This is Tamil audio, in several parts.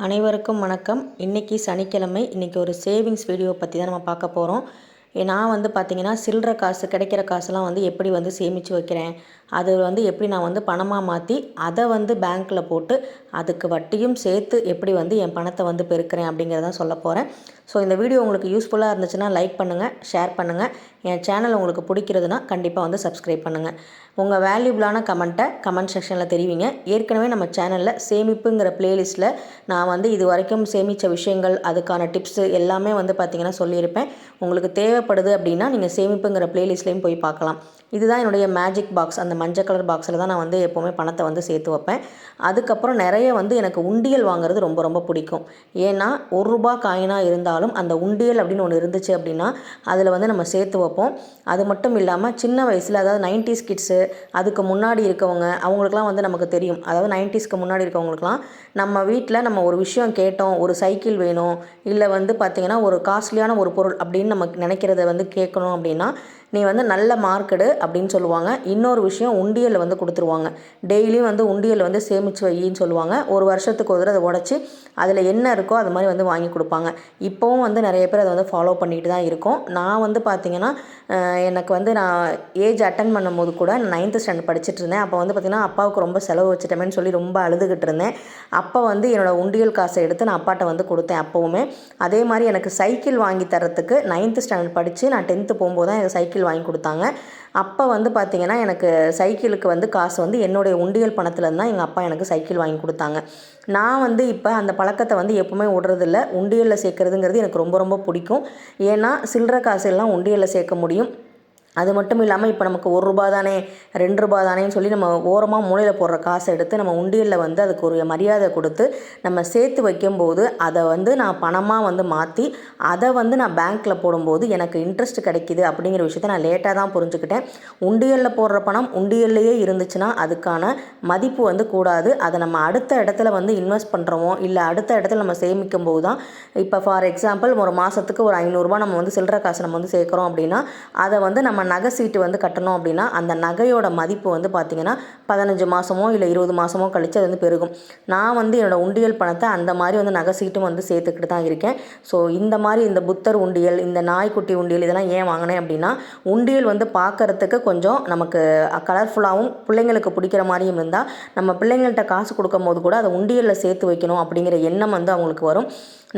அனைவருக்கும் வணக்கம். இன்றைக்கி சனிக்கிழமை. இன்றைக்கி ஒரு சேவிங்ஸ் வீடியோ பற்றி தான் நம்ம பார்க்க போகிறோம். நான் பார்த்திங்கன்னா சில்லற காசு கிடைக்கிற காசுலாம் எப்படி சேமித்து வைக்கிறேன், அது எப்படி நான் பணமாக மாற்றி அதை பேங்க்கில் போட்டு அதுக்கு வட்டியும் சேர்த்து எப்படி என் பணத்தை பெருக்கிறேன் அப்படிங்கிறதான் சொல்ல போகிறேன். ஸோ இந்த வீடியோ உங்களுக்கு யூஸ்ஃபுல்லாக இருந்துச்சுன்னா லைக் பண்ணுங்கள், ஷேர் பண்ணுங்கள். என் சேனல் உங்களுக்கு பிடிக்கிறதுனா கண்டிப்பாக சப்ஸ்கிரைப் பண்ணுங்கள். உங்கள் வேல்யூபிளான கமெண்ட்டை கமெண்ட் செக்ஷனில் தெரிவிங்க. ஏற்கனவே நம்ம சேனலில் சேமிப்புங்கிற ப்ளேலிஸ்ட்டில் நான் இது வரைக்கும் சேமித்த விஷயங்கள், அதுக்கான டிப்ஸு எல்லாமே பார்த்திங்கன்னா சொல்லியிருப்பேன். உங்களுக்கு தேவைப்படுது அப்படின்னா நீங்கள் சேமிப்புங்கிற ப்ளேலிஸ்ட்லேயும் போய் பார்க்கலாம். இதுதான் என்னுடைய மேஜிக் பாக்ஸ். அந்த மஞ்சள் கலர் பாக்ஸில் தான் நான் எப்போவுமே பணத்தை சேர்த்து வைப்பேன். அதுக்கப்புறம் நிறைய எனக்கு உண்டியல் வாங்குறது ரொம்ப ரொம்ப பிடிக்கும். ஏன்னா ₹1 காயினாக இருந்தாலும் அந்த உண்டியல் அப்படின்னு ஒன்று இருந்துச்சு அப்படின்னா அதில் நம்ம சேர்த்து வைப்போம். அது மட்டும் இல்லாமல் சின்ன வயசில், அதாவது 90s கிட்ஸு, அதுக்கு முன்னாடி இருக்கவங்க, அவங்களுக்குலாம் நமக்கு தெரியும். அதாவது 90ஸ்க்கு முன்னாடி இருக்கவங்களுக்குலாம் நம்ம வீட்டில் நம்ம ஒரு விஷயம் கேட்டோம், ஒரு சைக்கிள் வேணும், இல்லை பார்த்திங்கன்னா ஒரு காஸ்ட்லியான ஒரு பொருள் அப்படின்னு நமக்கு நினைக்கிறத கேட்கணும் அப்படின்னா நீ நல்ல மார்க் எடு அப்படின்னு சொல்லுவாங்க. இன்னொரு விஷயம், உண்டியலில் கொடுத்துருவாங்க. டெய்லியும் உண்டியல் சேமித்து வையின்னு சொல்லுவாங்க. ஒரு வருஷத்துக்கு ஒரு தடவை அதை உடச்சி அதில் என்ன இருக்கோ அது மாதிரி வாங்கி கொடுப்பாங்க. இப்போவும் நிறைய பேர் அதை ஃபாலோ பண்ணிட்டு தான் இருக்கோம். நான் பார்த்திங்கன்னா எனக்கு நான் ஏஜ் அட்டன் பண்ணும்போது கூட 9th ஸ்டாண்டர்ட் படிச்சுட்டு இருந்தேன். அப்போ பார்த்திங்கன்னா அப்பாவுக்கு ரொம்ப செலவு வச்சுட்டோமேன்னு சொல்லி ரொம்ப அழுதுகிட்டு இருந்தேன். அப்போ என்னோடய உண்டியல் காசை எடுத்து நான் அப்பாட்ட கொடுத்தேன் அப்போவுமே. அதே மாதிரி எனக்கு சைக்கிள் வாங்கி தரத்துக்கு 9th ஸ்டாண்டர்ட் படித்து நான் 10th போகும்போது தான் எனக்கு சைக்கிள் வாங்கி கொடுத்தாங்க. அப்போ பார்த்திங்கன்னா எனக்கு சைக்கிளுக்கு காசு என்னுடைய உண்டியல் பணத்துலேருந்து தான் எங்கள் அப்பா எனக்கு சைக்கிள் வாங்கி கொடுத்தாங்க. நான் இப்போ அந்த பழக்கத்தை எப்போவுமே விடுறதில்ல. உண்டியலில் சேர்க்குறதுங்கிறது எனக்கு ரொம்ப ரொம்ப பிடிக்கும். ஏன்னா சில்லற காசு எல்லாம் உண்டியலில் சேர்க்க முடியும். அது மட்டும் இல்லாமல் இப்போ நமக்கு ₹1 தானே, ₹2 தானேன்னு சொல்லி நம்ம ஓரமாக மூலையில் போடுற காசை எடுத்து நம்ம உண்டியலில் அதுக்கு ஒரு மரியாதை கொடுத்து நம்ம சேர்த்து வைக்கும்போது அதை நான் பணமாக மாற்றி அதை நான் பேங்க்கில் போடும்போது எனக்கு இன்ட்ரெஸ்ட் கிடைக்கிது அப்படிங்கிற விஷயத்த நான் லேட்டாக தான் புரிஞ்சுக்கிட்டேன். உண்டியலில் போடுற பணம் உண்டியல்லையே இருந்துச்சுன்னா அதுக்கான மதிப்பு கூடாது. அதை நம்ம அடுத்த இடத்துல இன்வெஸ்ட் பண்ணுறோமோ இல்லை அடுத்த இடத்துல நம்ம சேமிக்கும் போது தான், இப்போ ஃபார் எக்ஸாம்பிள் ஒரு மாதத்துக்கு ஒரு ₹500 நம்ம சில்லற காசு நம்ம சேர்க்குறோம் அப்படின்னா அதை நம்ம நகை சீட்டு கட்டணும் அப்படின்னா அந்த நகையோட மதிப்பு பார்த்திங்கன்னா 15 மாதமோ இல்லை 20 மாதமோ கழித்து அது பெருகும். நான் என்னோடய உண்டியல் பணத்தை அந்த மாதிரி நகை சீட்டும் சேர்த்துக்கிட்டு தான் இருக்கேன். ஸோ இந்த மாதிரி இந்த புத்தர் உண்டியல், இந்த நாய்க்குட்டி உண்டியல் இதெல்லாம் ஏன் வாங்கினேன் அப்படின்னா உண்டியல் பார்க்குறதுக்கு கொஞ்சம் நமக்கு கலர்ஃபுல்லாகவும் பிள்ளைங்களுக்கு பிடிக்கிற மாதிரியும் இருந்தால் நம்ம பிள்ளைங்கள்ட்ட காசு கொடுக்கும் போது கூட அதை உண்டியலில் சேர்த்து வைக்கணும் அப்படிங்கிற எண்ணம் அவங்களுக்கு வரும்.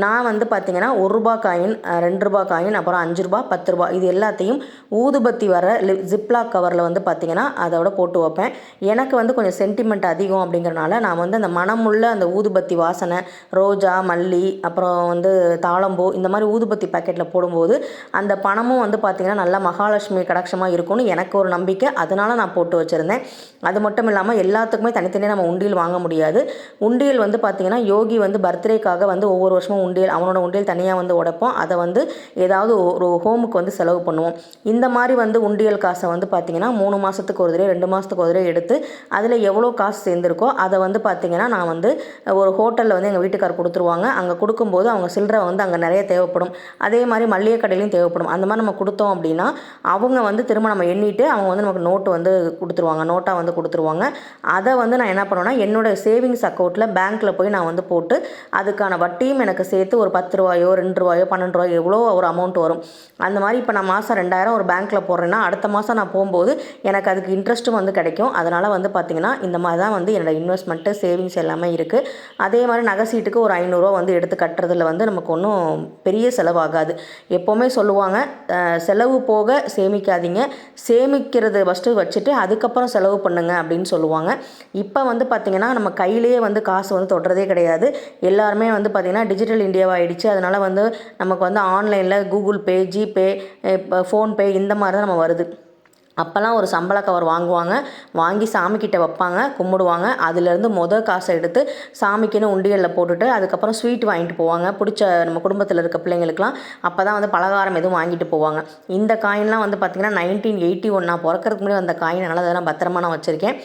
நான் பார்த்திங்கன்னா ₹1 காயின், ₹2 காயின், அப்புறம் ₹5, ₹10 இது எல்லாத்தையும் ஊதுபத்தி வர ஜிப்லாக் கவரில் பார்த்திங்கன்னா அதோட போட்டு வைப்பேன். எனக்கு கொஞ்சம் சென்டிமெண்ட் அதிகம் அப்படிங்கிறனால நான் அந்த மனமுள்ள அந்த ஊதுபத்தி வாசனை, ரோஜா, மல்லி, அப்புறம் தாழம்பூ இந்த மாதிரி ஊதுபத்தி பேக்கெட்டில் போடும்போது அந்த பணமும் பார்த்திங்கன்னா நல்லா மகாலட்சுமி கடாட்சமாக இருக்கும்னு எனக்கு ஒரு நம்பிக்கை. அதனால் நான் போட்டு வச்சுருந்தேன். அது மட்டும் இல்லாமல் எல்லாத்துக்குமே தனித்தனியாக நம்ம உண்டியல் வாங்க முடியாது. உண்டியல் பார்த்திங்கன்னா யோகி பர்த்டேக்காக ஒவ்வொரு வருஷமும் உண்டியல், அவனோட உண்டியல் தனியாக உடைப்போம். அதை ஏதாவது ஒரு ஹோமுக்கு செலவு பண்ணுவோம். இந்த மாதிரி உண்டியல் காசை பார்த்திங்கன்னா 3 மாதத்துக்கு ஒரு தடவை 2 மாதத்துக்கு ஒரு தடவை எடுத்து அதில் எவ்வளோ காசு சேர்ந்துருக்கோ அதை பார்த்திங்கன்னா நான் ஒரு ஹோட்டலில் எங்கள் வீட்டுக்கார் கொடுத்துருவாங்க. அங்கே கொடுக்கும்போது அவங்க சில்லறை அங்கே நிறைய தேவைப்படும். அதே மாதிரி மளிகை கடையிலையும் தேவைப்படும். அந்த மாதிரி நம்ம கொடுத்தோம் அப்படின்னா அவங்க திரும்ப நம்ம எண்ணிட்டு அவங்க நமக்கு நோட்டு கொடுத்துருவாங்க, நோட்டாக கொடுத்துருவாங்க. அதை நான் என்ன பண்ணுவேன்னா என்னோடய சேவிங்ஸ் அக்கௌண்ட்டில் பேங்க்கில் போய் நான் போட்டு அதுக்கான வட்டியும் எனக்கு சேர்த்து ஒரு ₹10, ₹2, ₹12 எவ்வளோ ஒரு அமௌண்ட் வரும். அந்த மாதிரி இப்போ நான் மாதம் 2000 ஒரு பேங்க்கில் போடுறேன்னா அடுத்த மாதம் நான் போகும்போது எனக்கு அதுக்கு இன்ட்ரெஸ்ட்டும் கிடைக்கும். அதனால் பார்த்திங்கன்னா இந்த மாதிரி தான் என்னோடய இன்வெஸ்ட்மெண்ட்டு, சேவிங்ஸ் எல்லாமே இருக்குது. அதே மாதிரி நகை சீட்டுக்கு ஒரு ₹500 எடுத்து கட்டுறதுல நமக்கு ஒன்றும் பெரிய செலவாகாது. எப்போவுமே சொல்லுவாங்க, செலவு போக சேமிக்காதீங்க, சேமிக்கிறது ஃபஸ்ட்டு வச்சுட்டு அதுக்கப்புறம் செலவு பண்ணுங்க அப்படின்னு சொல்லுவாங்க. இப்போ பார்த்திங்கன்னா நம்ம கையிலேயே காசு தொடுறதே கிடையாது. எல்லாருமே பார்த்திங்கன்னா டிஜிட்டல் இந்தியாவாகிடுச்சு. அதனால் நமக்கு ஆன்லைனில் கூகுள் பே, ஜிபே, ஃபோன்பே இந்த மாதிரி தான் நம்ம வருது. அப்போல்லாம் ஒரு சம்பள கவர் வாங்குவாங்க, வாங்கி சாமிக்கிட்ட வைப்பாங்க, கும்பிடுவாங்க. அதுலேருந்து காசை எடுத்து சாமிக்குன்னு உண்டியலில் போட்டுட்டு அதுக்கப்புறம் ஸ்வீட் வாங்கிட்டு போவாங்க. பிடிச்ச நம்ம குடும்பத்தில் இருக்க பிள்ளைங்களுக்குலாம் அப்போ தான் பலகாரம் எதுவும் வாங்கிட்டு போவாங்க. இந்த காயின்லாம் பார்த்திங்கன்னா 1981 நான் பிறக்கிறதுக்கு முன்னாடி அந்த காயின், அதனால் அதெல்லாம் பத்திரமா நான் வச்சுருக்கேன்.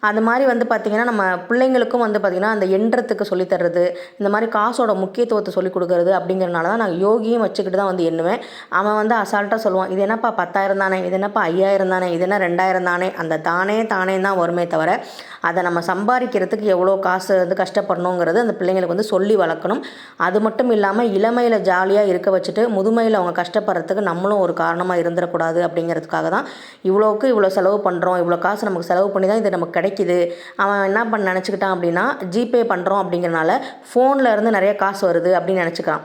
அது மாதிரி வந்து பார்த்திங்கன்னா நம்ம பிள்ளைங்களுக்கும் வந்து பார்த்திங்கன்னா அந்த எண்றத்துக்கு சொல்லித்தர்றது, இந்த மாதிரி காசோட முக்கியத்துவத்தை சொல்லிக் கொடுக்குறது அப்படிங்கிறனால தான் நான் யோகியும் வச்சுக்கிட்டு தான் வந்து எண்ணுவேன். அவன் வந்து அசால்ட்டாக சொல்லுவான், இது என்னப்பா 10,000 தானே, இது என்னப்பா 5,000 தானே, இது என்ன 2,000 தானே. அந்த தானே தான் வருமே தவிர அதை நம்ம சம்பாதிக்கிறதுக்கு எவ்வளோ காசு வந்து கஷ்டப்படணுங்கிறது அந்த பிள்ளைங்களுக்கு வந்து சொல்லி வளர்க்கணும். அது மட்டும் இல்லாமல் இளமையில் ஜாலியாக இருக்க வச்சுட்டு முதுமையில் அவங்க கஷ்டப்படுறதுக்கு நம்மளும் ஒரு காரணமாக இருந்துடக்கூடாது அப்படிங்கிறதுக்காக தான் இவ்வளோவுக்கு இவ்வளோ செலவு பண்ணுறோம், இவ்வளோ காசு நமக்கு செலவு பண்ணி தான் இது நமக்கு கிடைக்கிது. அவன் என்ன பண்ண நினச்சிக்கிட்டான் அப்படின்னா, ஜிபே பண்ணுறோம் அப்படிங்கிறனால ஃபோனில் இருந்து நிறைய காசு வருது அப்படின்னு நினச்சிக்கிறான்.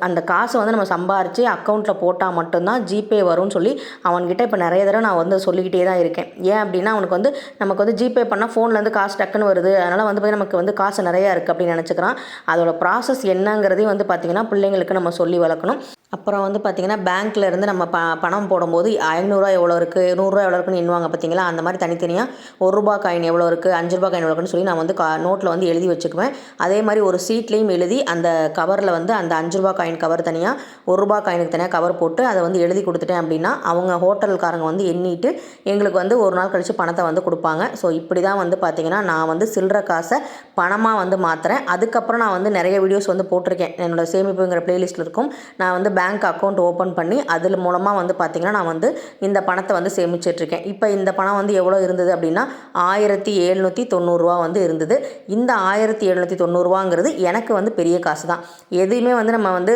அந்த காசை வந்து நம்ம சம்பாரித்து அக்கௌண்ட்டில் போட்டால் மட்டும்தான் ஜிபே வரும்னு சொல்லி அவன்கிட்ட இப்போ நிறைய தடவை நான் வந்து சொல்லிக்கிட்டே தான் இருக்கேன். ஏன் அப்படின்னா அவனுக்கு வந்து நமக்கு வந்து ஜிபே பண்ணால் ஃபோன்லேருந்து காசு டக்குன்னு வருது, அதனால் வந்து நமக்கு வந்து காசு நிறையா இருக்குது அப்படின்னு நினச்சிக்கிறான். அதோட ப்ராசஸ் என்னங்கிறதையும் வந்து பார்த்திங்கன்னா பிள்ளைங்களுக்கு நம்ம சொல்லி வளர்க்கணும். அப்புறம் வந்து பார்த்திங்கன்னா பேங்க்கில் இருந்து நம்ம பணம் போடும்போது ₹500 எவ்வளோ இருக்குது, ₹100 எவ்வளோ இருக்குன்னு எண்ணுவாங்க பார்த்தீங்களா, அந்த மாதிரி தனித்தனியாக ₹1 காயின் எவ்வளோ இருக்குது, ₹5 காயின் எவ்வளோ இருக்குன்னு சொல்லி நான் வந்து நோட்டில் வந்து எழுதி வச்சுக்குவேன். அதே மாதிரி ஒரு சீட்லேயும் எழுதி அந்த கவரில் வந்து அந்த ₹5 காயின் கவர் தனியாக, ₹1 காயினுக்கு தனியாக கவர் போட்டு அதை வந்து எழுதி கொடுத்துட்டேன் அப்படின்னா அவங்க ஹோட்டல்காரங்க வந்து எண்ணிட்டு எங்களுக்கு வந்து ஒரு நாள் கழித்து பணத்தை வந்து கொடுப்பாங்க. ஸோ இப்படி தான் வந்து பார்த்திங்கன்னா நான் வந்து சில்லற காசை பணமாக வந்து மாற்றுறேன். அதுக்கப்புறம் நான் வந்து நிறைய வீடியோஸ் வந்து போட்டிருக்கேன், என்னோடய சேமிப்புங்கிற ப்ளேலிஸ்ட்டில் இருக்கும். நான் வந்து பேங்க் அக்கௌண்ட் ஓப்பன் பண்ணி அதில் மூலமாக வந்து பார்த்திங்கன்னா நான் வந்து இந்த பணத்தை வந்து சேமிச்சிட்ருக்கேன். இப்போ இந்த பணம் வந்து எவ்வளோ இருந்தது அப்படின்னா ₹1790 வந்து இருந்தது. இந்த ₹1790 எனக்கு வந்து பெரிய காசு தான். எதையுமே வந்து நம்ம வந்து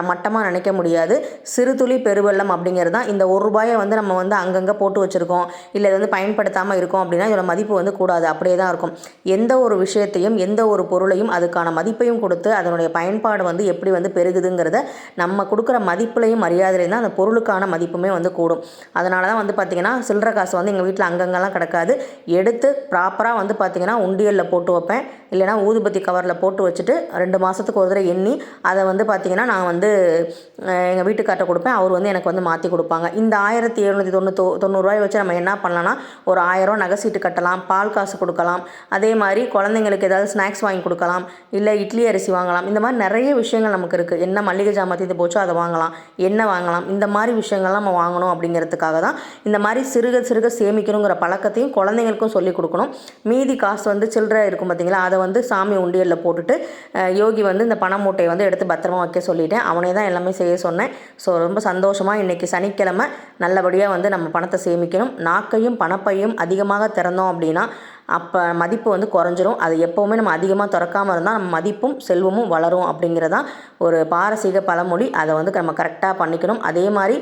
மட்டமாக நினைக்க முடியாது. சிறு துளி பெருவெள்ளம் அப்படிங்கிறது தான். இந்த ₹1 வந்து நம்ம வந்து அங்கங்கே போட்டு வச்சுருக்கோம், இல்லை இது வந்து பயன்படுத்தாமல் இருக்கோம் அப்படின்னா இதோட மதிப்பு வந்து கூடாது, அப்படியே தான் இருக்கும். எந்த ஒரு விஷயத்தையும் எந்த ஒரு பொருளையும் அதுக்கான மதிப்பையும் கொடுத்து அதனுடைய பயன்பாடு வந்து எப்படி வந்து பெருகுதுங்கிறத நம்ம கொடுக்குற மதிப்புலையும் மரியாதையிலையும் தான் அந்த பொருளுக்கான மதிப்புமே வந்து கூடும். அதனால தான் வந்து பார்த்திங்கன்னா சில்லற காசு வந்து எங்கள் வீட்டில் அங்கங்கெல்லாம் கிடக்காது. எடுத்து ப்ராப்பராக வந்து பார்த்திங்கன்னா உண்டியலில் போட்டு வைப்பேன், இல்லைனா ஊதுபத்தி கவரில் போட்டு வச்சுட்டு 2 மாதத்துக்கு ஒரு தடவை எண்ணி அதை வந்து பார்த்திங்கன்னா நான் வந்து எங்கள் வீட்டுக்கார்ட்ட கொடுப்பேன். அவர் வந்து எனக்கு வந்து மாற்றி கொடுப்பாங்க. இந்த ₹1790 வச்சு நம்ம என்ன பண்ணலாம்னா ஒரு ₹1000 நகை சீட்டு கட்டலாம், பால் காசு கொடுக்கலாம், அதே மாதிரி குழந்தைங்களுக்கு ஏதாவது ஸ்நாக்ஸ் வாங்கி கொடுக்கலாம், இல்லை இட்லி அரிசி வாங்கலாம். இந்த மாதிரி நிறைய விஷயங்கள் நமக்கு இருக்குது. என்ன மல்லிகை ஜாமான் தீர்ந்து போச்சோ அதை வாங்கலாம், எண்ணெய் வாங்கலாம். இந்த மாதிரி விஷயங்கள்லாம் நம்ம வாங்கணும் அப்படிங்கிறதுக்காக தான் இந்த மாதிரி சிறுக சேமிக்கணுங்கிற பழக்கத்தையும் குழந்தைங்களுக்கும் சொல்லிக் கொடுக்கணும். மீதி காசு வந்து சில்லறை இருக்கும் பார்த்திங்களா, அதை வந்து சாமி உண்டியலில் போட்டுட்டு யோகி வந்து இந்த பண மூட்டையை வந்து எடுத்து பத்திரமா வைக்க சொல்லிட்டேன். அவனே தான் எல்லாமே செய்ய சொன்னேன். ஸோ ரொம்ப சந்தோஷமாக இன்றைக்கி சனிக்கிழமை நல்லபடியாக வந்து நம்ம பணத்தை சேமிக்கணும். நாக்கையும் பணப்பையும் அதிகமாக திறந்தோம் அப்படின்னா அப்போ மதிப்பு வந்து குறைஞ்சிரும். அது எப்போவுமே நம்ம அதிகமாக திறக்காமல் இருந்தால் நம்ம மதிப்பும் செல்வமும் வளரும் அப்படிங்கிறதான் ஒரு பாரசீக பழமொழி. அதை வந்து நம்ம கரெக்டாக பண்ணிக்கணும். அதே மாதிரி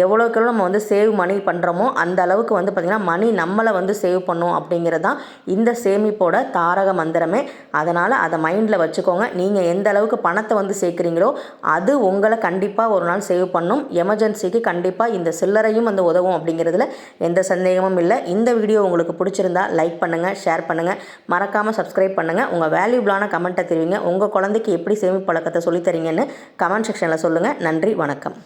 எவ்வளோக்கு எவ்வளோ நம்ம வந்து சேவ் மணி பண்ணுறோமோ அந்த அளவுக்கு வந்து பார்த்திங்கன்னா மணி நம்மளை வந்து சேவ் பண்ணும் அப்படிங்கிறது தான் இந்த சேமிப்போட தாரக மந்திரமே. அதனால் அதை மைண்டில் வச்சுக்கோங்க. நீங்கள் எந்த அளவுக்கு பணத்தை வந்து சேர்க்குறீங்களோ அது உங்களை கண்டிப்பாக ஒரு நாள் சேவ் பண்ணும். எமர்ஜென்சிக்கு கண்டிப்பாக இந்த சில்லறையும் வந்து உதவும் அப்படிங்கிறதுல எந்த சந்தேகமும் இல்லை. இந்த வீடியோ உங்களுக்கு பிடிச்சிருந்தா லைக் பண்ணுங்கள், ஷேர் பண்ணுங்கள், மறக்காமல் சப்ஸ்கிரைப் பண்ணுங்கள். உங்கள் வேல்யூபிளான கமெண்ட்டை தெரிவிங்க. உங்கள் குழந்தைக்கு எப்படி சேமிப்பு பழக்கத்தை சொல்லித்தரீங்கன்னு கமெண்ட் செக்ஷனில் சொல்லுங்கள். நன்றி, வணக்கம்.